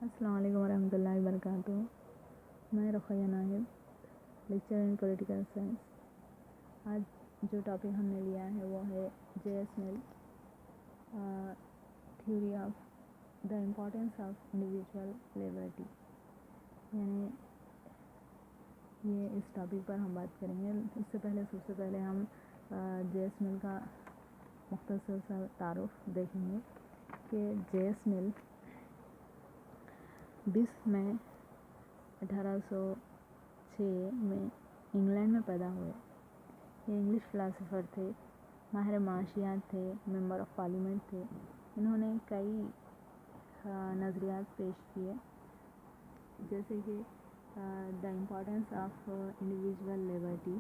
السلام علیکم ورحمۃ اللہ وبرکاتہ. میں Ruqaiya Naheed, lecture in political science. آج جو ٹاپک ہم نے لیا ہے وہ ہے J S Mill, theory of the importance of individual liberty. یعنی یہ اس ٹاپک پر ہم بات کریں گے. سب سے پہلے ہم جے ایس مل کا مختصر سا تعارف دیکھیں گے کہ جے ایس مل 20 مئی 1806 میں انگلینڈ میں پیدا ہوئے. یہ انگلش فلاسفر تھے, ماہر معاشیات تھے, ممبر آف پارلیمنٹ تھے. انہوں نے کئی نظریات پیش کیے, جیسے کہ دا امپورٹینس آف انڈیویژول لیبرٹی,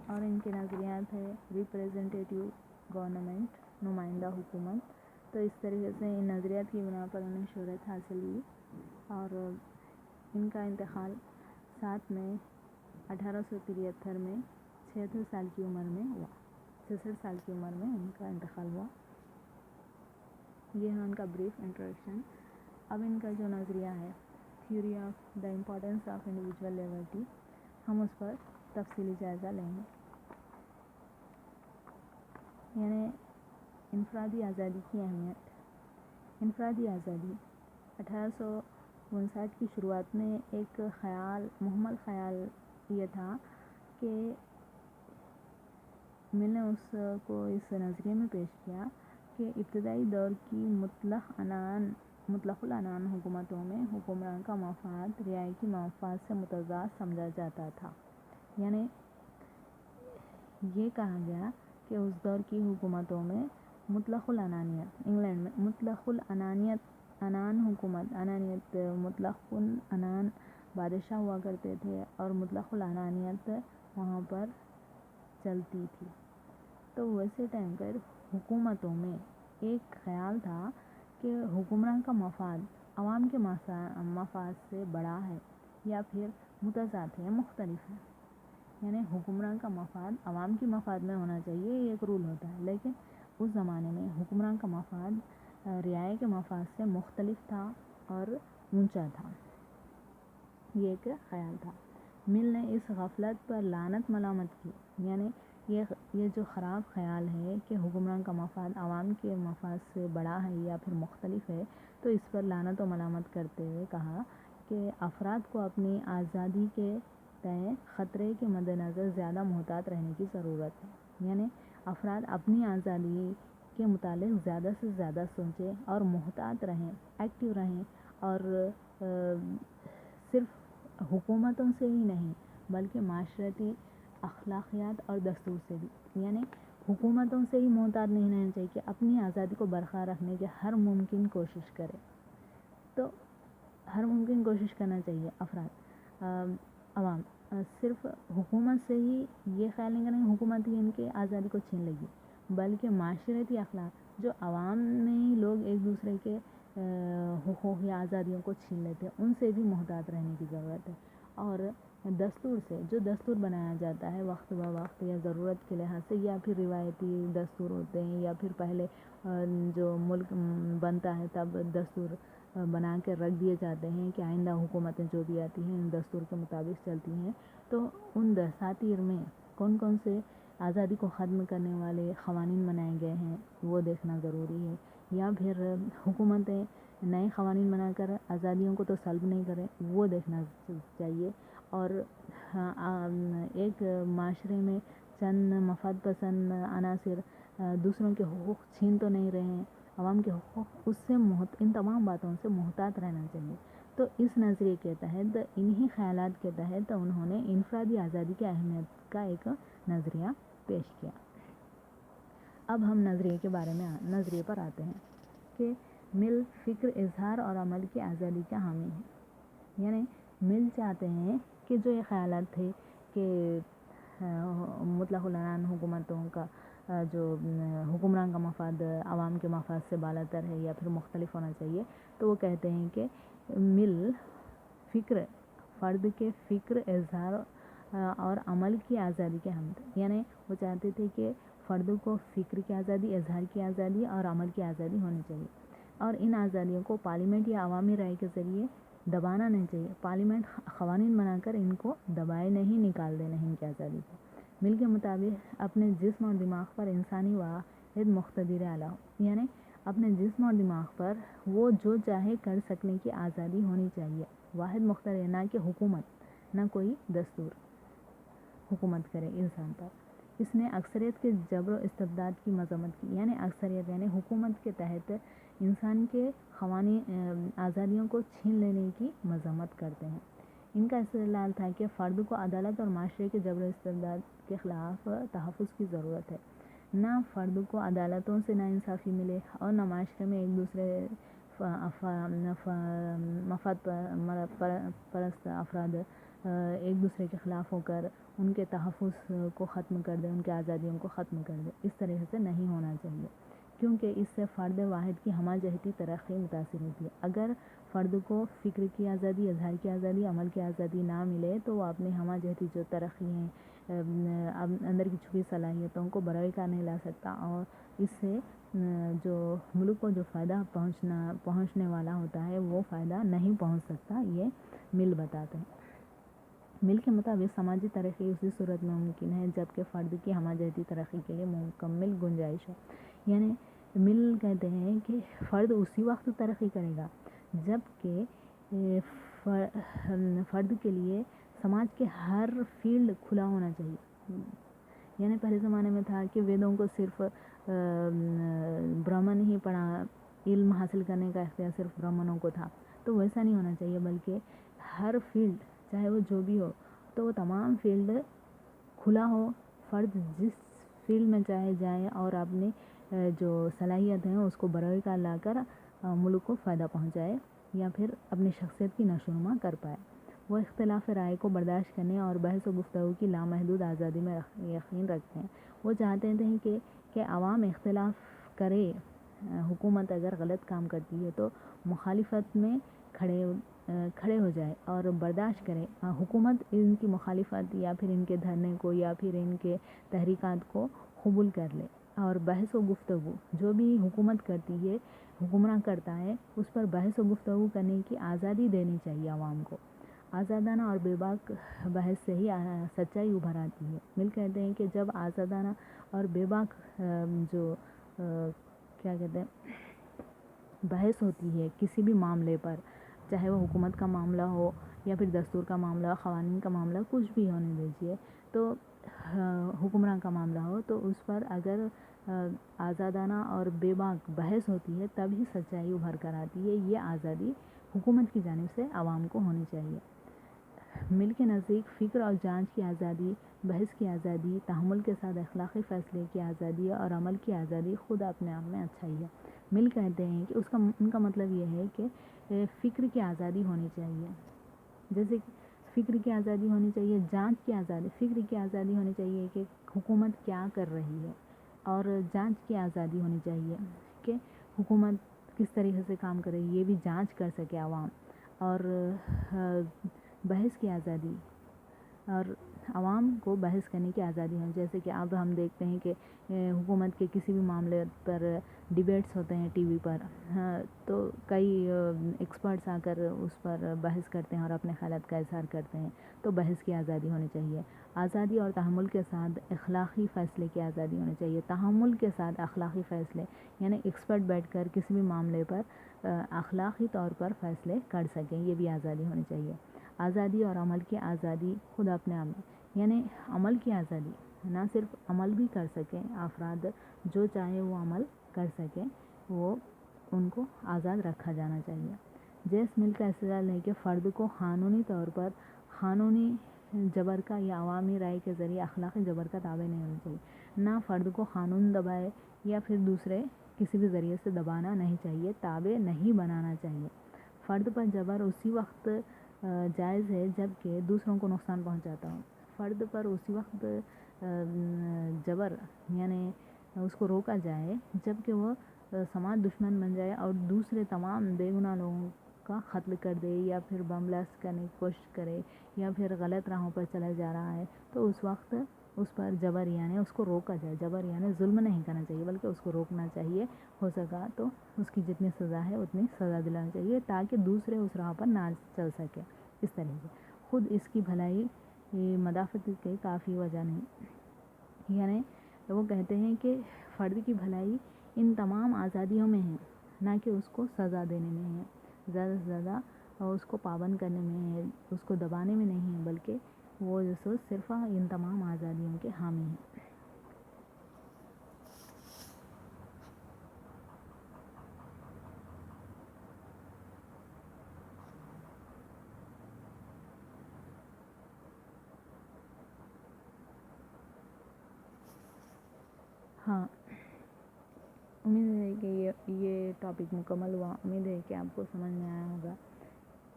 اور ان کے نظریات ہے ریپریزنٹیٹیو گورنمنٹ, نمائندہ حکومت. تو اس طریقے سے ان نظریات کی بنا پر انہیں شہرت حاصل ہوئی, اور ان کا انتقال 7 مئی 1873 میں 66 سال کی عمر میں ہوا. 66 سال کی عمر میں ان کا انتقال ہوا. یہ ہے ان کا بریف انٹروڈکشن. اب ان کا جو نظریہ ہے theory of the importance of individual liberty, ہم اس پر تفصیلی جائزہ لیں گے. یعنی انفرادی آزادی کی اہمیت. انفرادی آزادی 1859 کی شروعات میں ایک محمل خیال یہ تھا کہ مل نے اس کو اس نظریے میں پیش کیا کہ ابتدائی دور کی مطلق العنان حکومتوں میں حکمران کا مفاد رعایا مفاد سے متضاد سمجھا جاتا تھا. یعنی یہ کہا گیا کہ اس دور کی حکومتوں میں مطلق العنانیت, انگلینڈ میں مطلق العنان حکومت, مطلق العنان بادشاہ ہوا کرتے تھے اور مطلق العنانیت وہاں پر چلتی تھی. تو ویسے ٹائم پر حکومتوں میں ایک خیال تھا کہ حکمران کا مفاد عوام کے مفاد سے بڑا ہے یا پھر متضاد ہے, مختلف ہے. یعنی حکمران کا مفاد عوام کی مفاد میں ہونا چاہیے, یہ ایک رول ہوتا ہے, لیکن اس زمانے میں حکمران کا مفاد رعایا کے مفاد سے مختلف تھا اور اونچا تھا. یہ ایک خیال تھا. مل نے اس غفلت پر لعنت ملامت کی. یعنی یہ جو خراب خیال ہے کہ حکمران کا مفاد عوام کے مفاد سے بڑا ہے یا پھر مختلف ہے, تو اس پر لعنت و ملامت کرتے ہوئے کہا کہ افراد کو اپنی آزادی کے تئیں خطرے کے مد نظر زیادہ محتاط رہنے کی ضرورت ہے. یعنی افراد اپنی آزادی کے متعلق زیادہ سے زیادہ سوچیں اور محتاط رہیں, ایکٹیو رہیں, اور صرف حکومتوں سے ہی نہیں بلکہ معاشرتی اخلاقیات اور دستور سے بھی. یعنی حکومتوں سے ہی محتاط نہیں رہنا چاہیے کہ اپنی آزادی کو برقرار رکھنے کی ہر ممکن کوشش کرے. تو ہر ممکن کوشش کرنا چاہیے افراد, عوام. صرف حکومت سے ہی یہ خیال نہیں کریں کہ حکومت ہی ان کے آزادی کو چھین لے گی, بلکہ معاشرتی اخلاق جو عوام میں لوگ ایک دوسرے کے حقوق یا آزادیوں کو چھین لیتے ہیں, ان سے بھی محتاط رہنے کی ضرورت ہے. اور دستور سے, جو دستور بنایا جاتا ہے وقت بہ وقت یا ضرورت کے لحاظ سے, یا پھر روایتی دستور ہوتے ہیں, یا پھر پہلے جو ملک بنتا ہے تب دستور بنا کے رکھ دیے جاتے ہیں کہ آئندہ حکومتیں جو بھی آتی ہیں ان دستور کے مطابق چلتی ہیں. تو ان دساتیر میں کون کون سے آزادی کو ختم کرنے والے قوانین بنائے گئے ہیں وہ دیکھنا ضروری ہے, یا پھر حکومتیں نئے قوانین بنا کر آزادیوں کو تو سلب نہیں کریں, وہ دیکھنا چاہیے. اور ایک معاشرے میں چند مفاد پسند عناصر دوسروں کے حقوق چھین تو نہیں رہے ہیں, عوام کے حقوق, اس سے ان تمام باتوں سے محتاط رہنا چاہیے. تو اس نظریے کے تحت, انہی خیالات کے تحت انہوں نے انفرادی آزادی کی اہمیت کا ایک نظریہ پیش کیا. اب ہم نظریے پر آتے ہیں کہ مل فکر, اظہار اور عمل کی آزادی کا حامی ہے. یعنی مل چاہتے ہیں کہ جو یہ خیالات تھے کہ مطلق العنان حکومتوں کا جو حکمران کا مفاد عوام کے مفاد سے بالاتر ہے یا پھر مختلف ہونا چاہیے, تو وہ کہتے ہیں کہ مل فرد کے فکر, اظہار اور عمل کی آزادی کے حامی تھے. یعنی وہ چاہتے تھے کہ فرد کو فکر کی آزادی, اظہار کی آزادی اور عمل کی آزادی ہونی چاہیے. اور ان آزادیوں کو پارلیمنٹ یا عوامی رائے کے ذریعے دبانا نہیں چاہیے. پارلیمنٹ قوانین بنا کر ان کو دبائے نہیں، نکال دے نہیں ان کی آزادی کو. مل کے مطابق اپنے جسم اور دماغ پر انسانی واحد مقتدر اعلیٰ ہو، یعنی اپنے جسم اور دماغ پر وہ جو چاہے کر سکنے کی آزادی ہونی چاہیے. واحد مقتدر، نہ کہ حکومت، نہ کوئی دستور حکومت کرے انسان پر. اس نے اکثریت کے جبر و استبداد کی مذمت کی، یعنی اکثریت یعنی حکومت کے تحت انسان کے قوانین آزادیوں کو چھین لینے کی مذمت کرتے ہیں. ان کا استدلال تھا کہ فرد کو عدالت اور معاشرے کے جبر و استبداد کے خلاف تحفظ کی ضرورت ہے. نہ فرد کو عدالتوں سے ناانصافی ملے اور نہ معاشرے میں ایک دوسرے مفاد پرست افراد ایک دوسرے کے خلاف ہو کر ان کے تحفظ کو ختم کر دیں، ان کے آزادیوں کو ختم کر دیں. اس طرح سے نہیں ہونا چاہیے، کیونکہ اس سے فرد واحد کی ہمہ جہتی ترقی متاثر ہوتی ہے. اگر فرد کو فکر کی آزادی، اظہار کی آزادی، عمل کی آزادی نہ ملے تو وہ اپنی ہمہ جہتی جو ترقی ہیں، اندر کی چھپی صلاحیتوں کو بروئے کار نہیں لا سکتا، اور اس سے جو ملک کو جو فائدہ پہنچنے والا ہوتا ہے وہ فائدہ نہیں پہنچ سکتا. یہ مل بتاتے ہیں. مل کے مطابق سماجی ترقی اسی صورت میں ممکن ہے جبکہ فرد کی ہمہ جہتی ترقی کے لیے مکمل گنجائش ہو. یعنی مل کہتے ہیں کہ فرد اسی وقت ترقی کرے گا جبکہ فرد کے لیے سماج کے ہر فیلڈ کھلا ہونا چاہیے. یعنی پہلے زمانے میں تھا کہ ویدوں کو صرف برہمن ہی پڑھا، علم حاصل کرنے کا اختیار صرف برہمنوں کو تھا. تو ویسا نہیں ہونا چاہیے، بلکہ ہر فیلڈ چاہے وہ جو بھی ہو تو وہ تمام فیلڈ کھلا ہو. فرد جس فیلڈ میں چاہے جائے اور اپنی جو صلاحیت ہیں اس کو بروئے کار لا کر ملک کو فائدہ پہنچائے یا پھر اپنی شخصیت کی نشو و نما کر پائے. وہ اختلاف رائے کو برداشت کرنے اور بحث و گفتگو کی لامحدود آزادی میں یقین رکھتے ہیں. وہ چاہتے تھے کہ عوام اختلاف کرے. حکومت اگر غلط کام کرتی ہے تو مخالفت میں کھڑے ہو جائے اور برداشت کرے. حکومت ان کی مخالفت یا پھر ان کے دھرنے کو یا پھر ان کے تحریکات کو قبول کر لے، اور بحث و گفتگو جو بھی حکومت کرتی ہے، حکمراں کرتا ہے، اس پر بحث و گفتگو کرنے کی آزادی دینی چاہیے عوام کو. آزادانہ اور بے باک بحث سے ہی سچائی ابھر آتی ہے. مل کہتے ہیں کہ جب آزادانہ اور بے باک جو کیا کہتے ہیں بحث ہوتی ہے کسی بھی معاملے پر، چاہے وہ حکومت کا معاملہ ہو یا پھر دستور کا معاملہ، قوانین کا معاملہ، کچھ بھی ہونے دیجیے، تو حکمراں کا معاملہ ہو، تو اس پر اگر آزادانہ اور بے باک بحث ہوتی ہے تب ہی سچائی ابھر کر آتی ہے. یہ آزادی حکومت کی جانب سے عوام کو ہونی چاہیے. مل کے نزدیک فکر اور جانچ کی آزادی، بحث کی آزادی، تحمل کے ساتھ اخلاقی فیصلے کی آزادی اور عمل کی آزادی خود اپنے آپ میں اچھائی ہے. مل کہتے ہیں کہ ان کا مطلب یہ ہے کہ فکر کی آزادی ہونی چاہیے. جیسے فکر کی آزادی ہونی چاہیے، جانچ کی آزادی، فکر کی آزادی ہونی چاہیے کہ حکومت کیا کر رہی ہے، اور جانچ کی آزادی ہونی چاہیے کہ حکومت کس طریقے سے کام کر رہی ہے، یہ بھی جانچ کر سکے عوام. اور بحث کی آزادی، اور عوام کو بحث کرنے کی آزادی ہے. جیسے کہ اب ہم دیکھتے ہیں کہ حکومت کے کسی بھی معاملے پر ڈیبیٹس ہوتے ہیں ٹی وی پر، تو کئی ایکسپرٹس آ کر اس پر بحث کرتے ہیں اور اپنے خیالات کا اظہار کرتے ہیں. تو بحث کی آزادی ہونی چاہیے. آزادی اور تحمل کے ساتھ اخلاقی فیصلے کی آزادی ہونی چاہیے. تحمل کے ساتھ اخلاقی فیصلے، یعنی ایکسپرٹ بیٹھ کر کسی بھی معاملے پر اخلاقی طور پر فیصلے کر سکیں، یہ بھی آزادی ہونی چاہیے. آزادی اور عمل کی آزادی خود اپنے آپ میں، یعنی عمل کی آزادی، نہ صرف عمل بھی کر سکیں افراد، جو چاہے وہ عمل کر سکیں، وہ ان کو آزاد رکھا جانا چاہیے. جیس مل کا استدلال ہے کہ فرد کو قانونی طور پر قانونی جبر کا یا عوامی رائے کے ذریعے اخلاقی جبر کا تابع نہیں ہونا چاہیے. نہ فرد کو قانون دبائے یا پھر دوسرے کسی بھی ذریعے سے دبانا نہیں چاہیے، تابع نہیں بنانا چاہیے. فرد پر جبر اسی وقت جائز ہے جبکہ دوسروں کو نقصان پہنچاتا ہو. فرد پر اسی وقت جبر یعنی اس کو روکا جائے جبکہ وہ سماج دشمن بن جائے اور دوسرے تمام بے گناہ لوگوں کا قتل کر دے یا پھر بم بلاسٹ کرنے کی کوشش کرے یا پھر غلط راہوں پر چلا جا رہا ہے، تو اس وقت اس پر جبر یعنی اس کو روکا جائے. جبر یعنی ظلم نہیں کرنا چاہیے بلکہ اس کو روکنا چاہیے. ہو سکا تو اس کی جتنی سزا ہے اتنی سزا دلانا چاہیے تاکہ دوسرے اس راہ پر نہ چل سکے. اس طرح سے خود اس کی بھلائی مدافعت کی کافی وجہ نہیں. یعنی وہ کہتے ہیں کہ فرد کی بھلائی ان تمام آزادیوں میں ہے، نہ کہ اس کو سزا دینے میں ہے، زیادہ سے زیادہ اس کو پابند کرنے میں ہے، اس کو دبانے میں نہیں ہے، بلکہ وہ صرف ان تمام آزادیوں کے حامی ہیں. ہاں، امید ہے کہ یہ ٹاپک مکمل ہوا. امید ہے کہ آپ کو سمجھ میں آیا ہوگا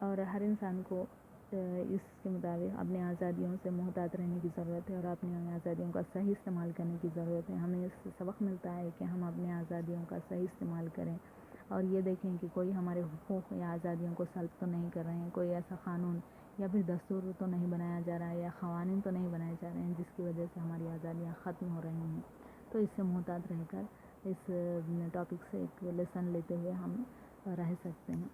اور ہر انسان کو اس کے مطابق اپنی آزادیوں سے محتاط رہنے کی ضرورت ہے اور اپنی آزادیوں کا صحیح استعمال کرنے کی ضرورت ہے. ہمیں اس سے سبق ملتا ہے کہ ہم اپنی آزادیوں کا صحیح استعمال کریں اور یہ دیکھیں کہ کوئی ہمارے حقوق یا آزادیوں کو سلب تو نہیں کر رہے ہیں، کوئی ایسا قانون یا پھر دستور تو نہیں بنایا جا رہا ہے یا قوانین تو نہیں بنائے جا رہے ہیں جس کی وجہ سے ہماری آزادیاں ختم ہو رہی ہیں. تو اس سے محتاط رہ کر اس ٹاپک سے ایک لیسن لیتے ہوئے ہم رہ سکتے ہیں.